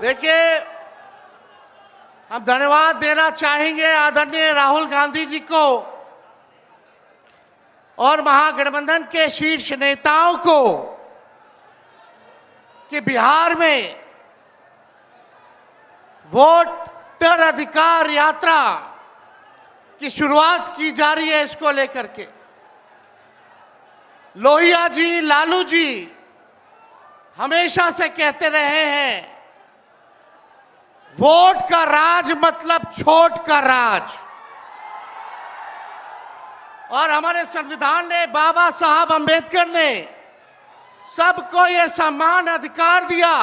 देखिए, हम धन्यवाद देना चाहेंगे आदरणीय राहुल गांधी जी को और महागठबंधन के शीर्ष नेताओं को कि बिहार में वोटर अधिकार यात्रा की शुरुआत की जा रही है। इसको लेकर के लोहिया जी, लालू जी हमेशा से कहते रहे हैं, वोट का राज मतलब छोट का राज। और हमारे संविधान ने, बाबा साहब अंबेडकर ने सबको यह समान अधिकार दिया,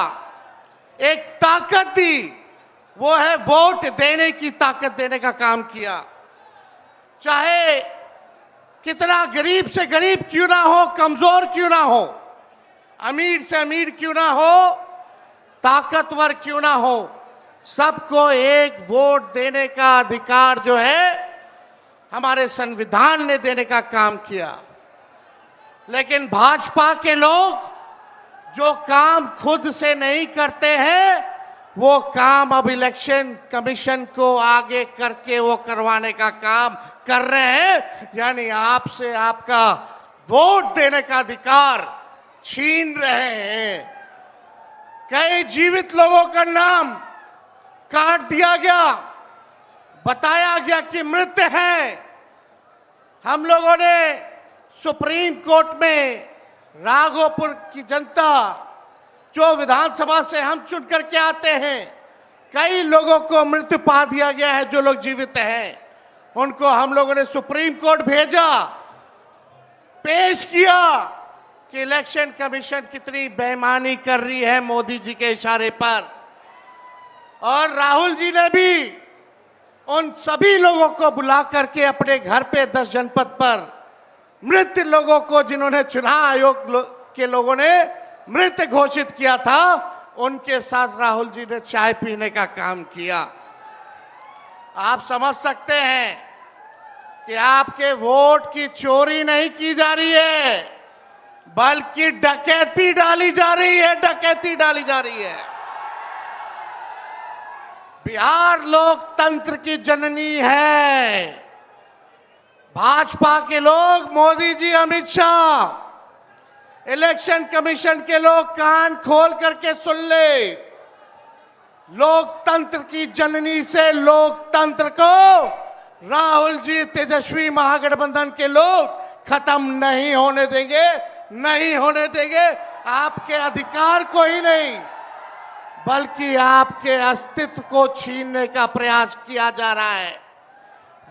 एक ताकत दी, वो है वोट देने की ताकत देने का काम किया। चाहे कितना गरीब से गरीब क्यों ना हो, कमजोर क्यों ना हो, अमीर से अमीर क्यों ना हो, ताकतवर क्यों ना हो, सबको एक वोट देने का अधिकार जो है हमारे संविधान ने देने का काम किया। लेकिन भाजपा के लोग जो काम खुद से नहीं करते हैं, वो काम अब इलेक्शन कमीशन को आगे करके वो करवाने का काम कर रहे हैं। यानी आपसे आपका वोट देने का अधिकार छीन रहे हैं। कई जीवित लोगों का नाम काट दिया गया, बताया गया कि मृत हैं। हम लोगों ने सुप्रीम कोर्ट में राघोपुर की जनता, जो विधानसभा से हम चुन करके आते हैं, कई लोगों को मृत्यु पा दिया गया है। जो लोग जीवित हैं उनको हम लोगों ने सुप्रीम कोर्ट भेजा, पेश किया कि इलेक्शन कमीशन कितनी बेईमानी कर रही है मोदी जी के इशारे पर। और राहुल जी ने भी उन सभी लोगों को बुला करके अपने घर पे 10 जनपद पर मृत लोगों को, जिन्होंने चुनाव आयोग के लोगों ने मृत घोषित किया था, उनके साथ राहुल जी ने चाय पीने का काम किया। आप समझ सकते हैं कि आपके वोट की चोरी नहीं की जा रही है, बल्कि डकैती डाली जा रही है, डकैती डाली जा रही है। बिहार लोकतंत्र की जननी है। भाजपा के लोग, मोदी जी, अमित शाह, इलेक्शन कमीशन के लोग कान खोल करके सुन ले। लोकतंत्र की जननी से लोकतंत्र को राहुल जी, तेजस्वी महागठबंधन के लोग खत्म नहीं होने देंगे, नहीं होने देंगे। आपके अधिकार को ही नहीं, बल्कि आपके अस्तित्व को छीनने का प्रयास किया जा रहा है।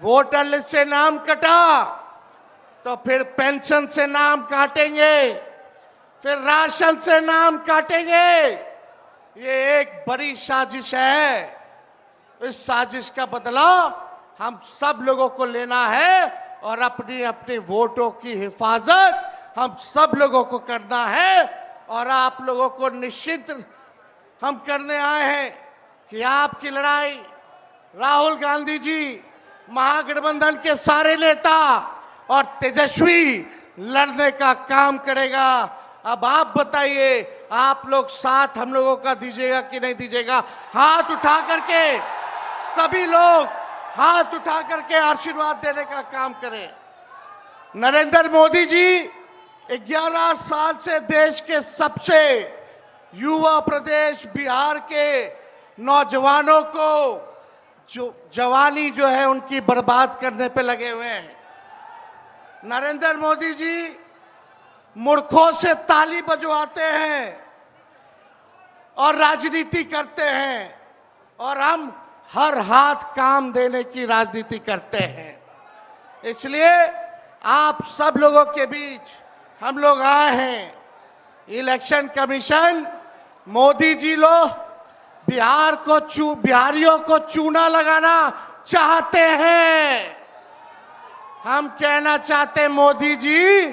वोटर लिस्ट से नाम कटा तो फिर पेंशन से नाम काटेंगे, फिर राशन से नाम काटेंगे। ये एक बड़ी साजिश है। इस साजिश का बदला हम सब लोगों को लेना है और अपनी अपनी वोटों की हिफाजत हम सब लोगों को करना है। और आप लोगों को निश्चित हम करने आए हैं कि आपकी लड़ाई राहुल गांधी जी, महागठबंधन के सारे नेता और तेजस्वी लड़ने का काम करेगा। अब आप बताइए, आप लोग साथ हम लोगों का दीजिएगा कि नहीं दीजिएगा? हाथ उठा करके सभी लोग हाथ उठा करके आशीर्वाद देने का काम करें। नरेंद्र मोदी जी 11 साल से देश के सबसे युवा प्रदेश बिहार के नौजवानों को जो जवानी जो है उनकी बर्बाद करने पे लगे हुए हैं। नरेंद्र मोदी जी मूर्खों से ताली बजवाते हैं और राजनीति करते हैं, और हम हर हाथ काम देने की राजनीति करते हैं। इसलिए आप सब लोगों के बीच हम लोग आए हैं। इलेक्शन कमीशन, मोदी जी लोग बिहारियों को चूना लगाना चाहते हैं। हम कहना चाहते हैं, मोदी जी,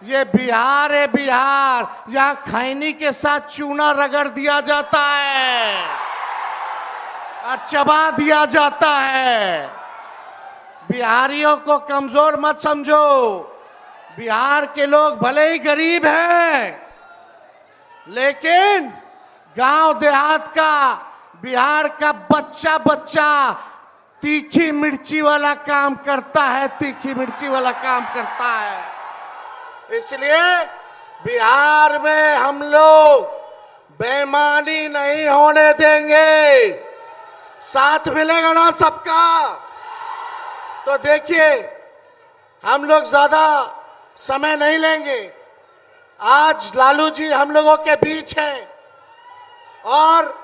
ये बिहार है, बिहार, यहाँ खैनी के साथ चूना रगड़ दिया जाता है और चबा दिया जाता है। बिहारियों को कमजोर मत समझो। बिहार के लोग भले ही गरीब हैं, लेकिन गांव देहात का बिहार का बच्चा बच्चा तीखी मिर्ची वाला काम करता है, तीखी मिर्ची वाला काम करता है। इसलिए बिहार में हम लोग बेईमानी नहीं होने देंगे। साथ मिलेगा ना सबका? तो देखिए, हम लोग ज्यादा समय नहीं लेंगे। आज लालू जी हम लोगों के बीच हैं और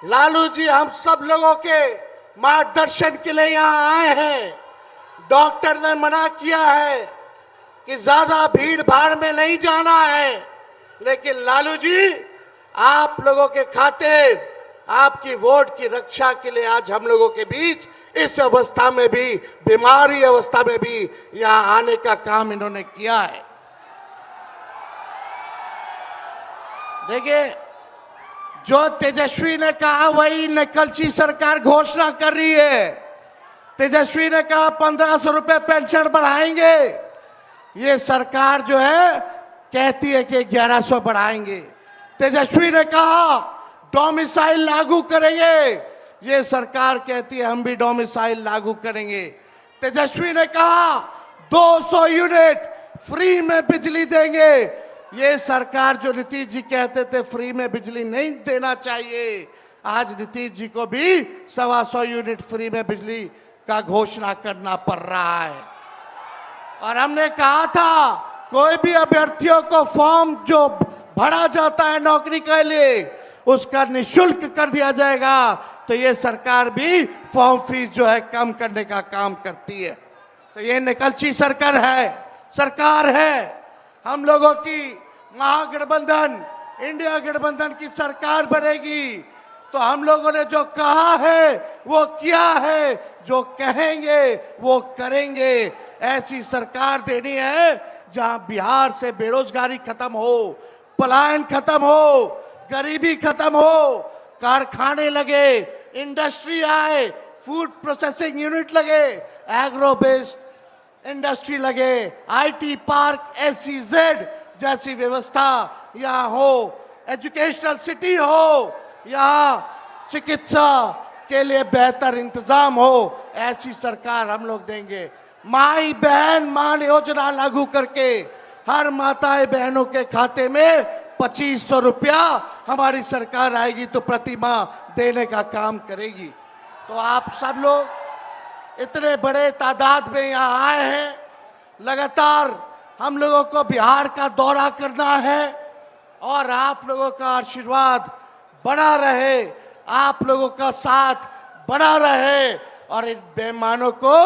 लालू जी हम सब लोगों के मार्गदर्शन के लिए यहाँ आए हैं। डॉक्टर ने मना किया है कि ज्यादा भीड़ भाड़ में नहीं जाना है, लेकिन लालू जी आप लोगों के खातिर, आपकी वोट की रक्षा के लिए आज हम लोगों के बीच इस अवस्था में भी, बीमारी अवस्था में भी यहाँ आने का काम इन्होंने किया है। देखिए, जो तेजस्वी ने कहा वही नकलची सरकार घोषणा कर रही है। तेजस्वी ने कहा 1500 रुपए पेंशन बढ़ाएंगे, ये सरकार जो है कहती है कि 1100 बढ़ाएंगे। तेजस्वी ने कहा डोमिसाइल लागू करेंगे, ये सरकार कहती है हम भी डोमिसाइल लागू करेंगे। तेजस्वी ने कहा 200 यूनिट फ्री में बिजली देंगे, ये सरकार जो नीतीश जी कहते थे फ्री में बिजली नहीं देना चाहिए, आज नीतीश जी को भी 125 यूनिट फ्री में बिजली का घोषणा करना पड़ रहा है। और हमने कहा था कोई भी अभ्यर्थियों को फॉर्म जो भरा जाता है नौकरी के लिए उसका निःशुल्क कर दिया जाएगा। तो ये सरकार भी फॉर्म फीस जो है कम करने का काम करती है। तो ये निकलची सरकार है। हम लोगों की महागठबंधन, इंडिया गठबंधन की सरकार बनेगी तो हम लोगों ने जो कहा है वो किया है, जो कहेंगे वो करेंगे। ऐसी सरकार देनी है जहां बिहार से बेरोजगारी खत्म हो, पलायन खत्म हो, गरीबी खत्म हो, कारखाने लगे, इंडस्ट्री आए, फूड प्रोसेसिंग यूनिट लगे, एग्रो बेस्ड इंडस्ट्री लगे, आईटी पार्क, एसईजेड जैसी व्यवस्था यहाँ हो, एजुकेशनल सिटी हो, यहाँ चिकित्सा के लिए बेहतर इंतजाम हो, ऐसी सरकार हम लोग देंगे। माई बहन मान योजना लागू करके हर माताएं बहनों के खाते में 2500 रुपया हमारी सरकार आएगी तो प्रति माह देने का काम करेगी। तो आप सब लोग इतने बड़े तादाद में यहाँ आए हैं, लगातार हम लोगों को बिहार का दौरा करना है और आप लोगों का आशीर्वाद बना रहे, आप लोगों का साथ बना रहे और इन बेईमानों को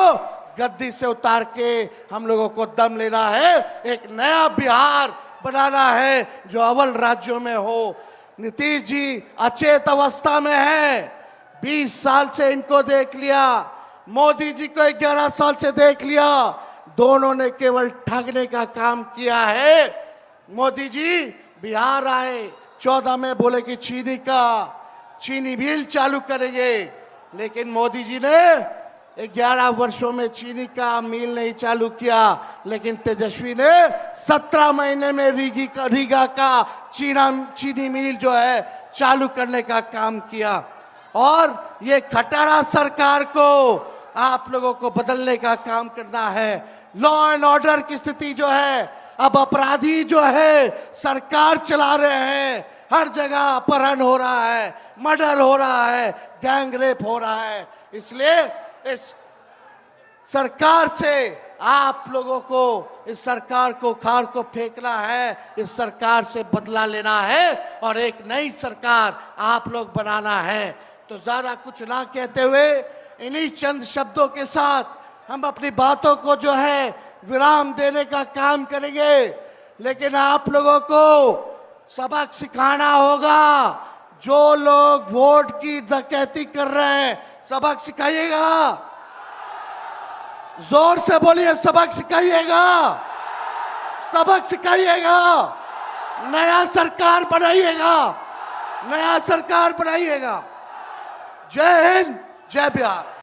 गद्दी से उतार के हम लोगों को दम लेना है, एक नया बिहार बनाना है जो अव्वल राज्यों में हो। नीतीश जी अचेत अवस्था में हैं, 20 साल से इनको देख लिया, मोदी जी को 11 साल से देख लिया, दोनों ने केवल ठगने का काम किया है। मोदी जी बिहार आए 14 में बोले कि चीनी मिल चालू करेंगे, लेकिन मोदी जी ने 11 वर्षों में चीनी का मिल नहीं चालू किया, लेकिन तेजस्वी ने 17 महीने में रीगा का चीनी मिल जो है चालू करने का काम किया। और ये खटारा सरकार को आप लोगों को बदलने का काम करना है। लॉ एंड ऑर्डर की स्थिति जो है, अब अपराधी जो है सरकार चला रहे हैं, हर जगह अपहरण हो रहा है, मर्डर हो रहा है, गैंग रेप हो रहा है। इसलिए इस सरकार से आप लोगों को, इस सरकार को खार को फेंकना है, इस सरकार से बदला लेना है और एक नई सरकार आप लोग बनाना है। तो ज्यादा कुछ ना कहते हुए इन्हीं चंद शब्दों के साथ हम अपनी बातों को जो है विराम देने का काम करेंगे। लेकिन आप लोगों को सबक सिखाना होगा। जो लोग वोट की डकैती कर रहे हैं सबक सिखाइएगा, जोर से बोलिए, सबक सिखाइएगा, सबक सिखाइएगा, नया सरकार बनाइएगा, नया सरकार बनाइएगा। जय हिंद, जय बिहार।